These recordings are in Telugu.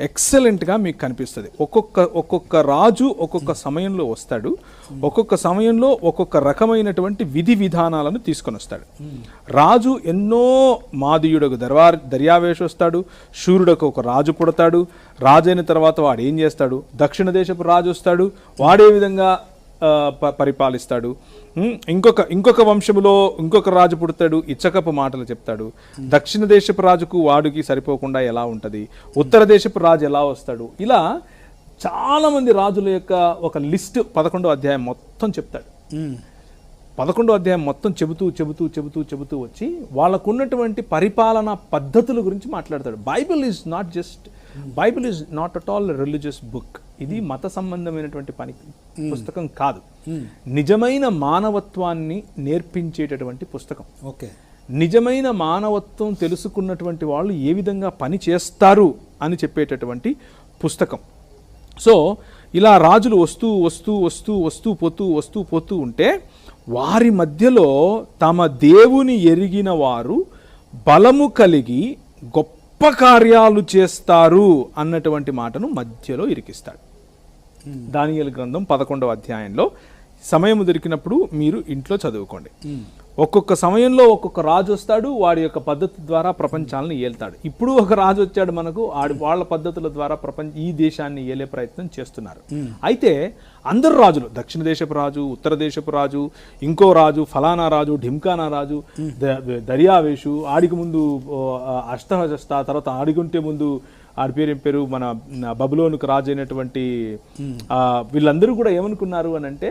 ఎక్సలెంట్గా మీకు కనిపిస్తుంది. ఒక్కొక్క రాజు ఒక్కొక్క సమయంలో వస్తాడు, ఒక్కొక్క సమయంలో ఒక్కొక్క రకమైనటువంటి విధి విధానాలను తీసుకొని వస్తాడు. రాజు ఎన్నో మాదీయుడకు దర్యావేషు వస్తాడు, శూరుడకు ఒక రాజు పుడతాడు, రాజు అయిన తర్వాత వాడు ఏం చేస్తాడు, దక్షిణ దేశపు రాజు వస్తాడు, వాడే విధంగా పరిపాలిస్తాడు. ఇంకొక వంశములో ఇంకొక రాజు పుడతాడు, ఇచ్చకపు మాటలు చెప్తాడు. దక్షిణ దేశపు రాజుకు వాడికి సరిపోకుండా ఎలా ఉంటుంది, ఉత్తర దేశపు రాజు ఎలా వస్తాడు. ఇలా చాలా మంది రాజుల యొక్క ఒక లిస్ట్ 11వ అధ్యాయం మొత్తం చెప్తాడు. 11వ అధ్యాయం మొత్తం చెబుతూ వచ్చి వాళ్ళకున్నటువంటి పరిపాలనా పద్ధతుల గురించి మాట్లాడతాడు. Bible is not at all religious book. ఇది మత సంబంధమైనటువంటి పుస్తకం కాదు, నిజమైన మానవత్వాన్ని నేర్పించేటటువంటి పుస్తకం. ఓకే, నిజమైన మానవత్వం తెలుసుకున్నటువంటి వాళ్ళు ఏ విధంగా పని చేస్తారు అని చెప్పేటటువంటి పుస్తకం. సో ఇలా రాజులు వస్తూ పోతూ ఉంటే వారి మధ్యలో తమ దేవుని ఎరిగిన వారు బలము కలిగి గొప్ప కార్యాలు చేస్తారు అన్నటువంటి మాటను మధ్యలో ఇరికిస్తాడు. దానియేలు గ్రంథం 11వ అధ్యాయంలో సమయం దొరికినప్పుడు మీరు ఇంట్లో చదువుకోండి. ఒక్కొక్క సమయంలో ఒక్కొక్క రాజు వస్తాడు, వాడి యొక్క పద్ధతి ద్వారా ప్రపంచాలను ఏల్తాడు. ఇప్పుడు ఒక రాజు వచ్చాడు మనకు, వాళ్ళ పద్ధతుల ద్వారా ఈ దేశాన్ని ఏలే ప్రయత్నం చేస్తున్నారు. అయితే అందరు రాజులు, దక్షిణ దేశపు రాజు, ఉత్తర దేశపు రాజు, ఇంకో రాజు, ఫలానా రాజు, ఢిమ్కానా రాజు, దర్యావేషు, ఆడికి ముందు అష్టహస్త, తర్వాత ఆడిగుంటే ముందు ఆడి పేరు మన బబులోనుకు రాజు అయినటువంటి వీళ్ళందరూ కూడా ఏమనుకున్నారు అని అంటే,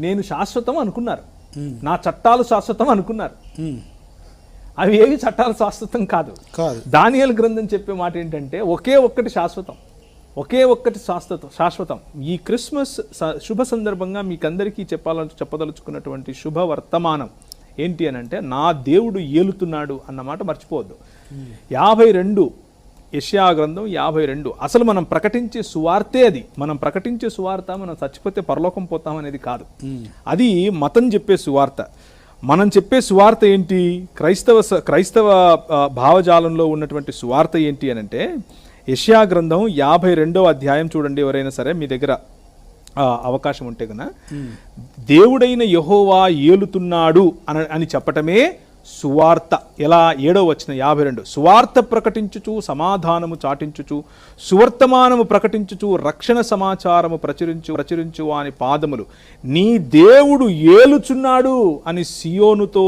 నేను శాశ్వతం అనుకున్నారు, నా చట్టాలు శాశ్వతం అనుకున్నారు. అవి ఏవి చట్టాలు శాశ్వతం కాదు. దానియేలు గ్రంథం చెప్పే మాట ఏంటంటే ఒకే ఒక్కటి శాశ్వతం. ఈ క్రిస్మస్ శుభ సందర్భంగా మీకందరికీ చెప్పదలుచుకున్నటువంటి శుభ వర్తమానం ఏంటి అని అంటే, నా దేవుడు ఏలుతున్నాడు అన్నమాట మర్చిపోవద్దు. 52 యెషయా గ్రంథం 52 అసలు మనం ప్రకటించే సువార్తే అది. మనం ప్రకటించే సువార్త మనం చచ్చిపోతే పరలోకం పోతాం అనేది కాదు, అది మతం చెప్పే సువార్త. మనం చెప్పే సువార్త ఏంటి, క్రైస్తవ భావజాలంలో ఉన్నటువంటి సువార్త ఏంటి అని అంటే, యెషయా గ్రంథం 52వ అధ్యాయం చూడండి. ఎవరైనా సరే మీ దగ్గర అవకాశం ఉంటే కన్నా, దేవుడైన యెహోవా ఏలుతున్నాడు అని చెప్పటమే సువార్త. ఎలా 7వ వచనం 52, సువార్త ప్రకటించుచు సమాధానము చాటించుచు సువర్తమానము ప్రకటించుచు రక్షణ సమాచారము ప్రచురించు అని పాదములు నీ దేవుడు ఏలుచున్నాడు అని సియోనుతో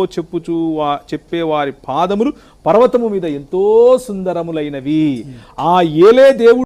చెప్పే వారి పాదములు పర్వతము మీద ఎంతో సుందరములైనవి. ఆ ఏలే దేవుడు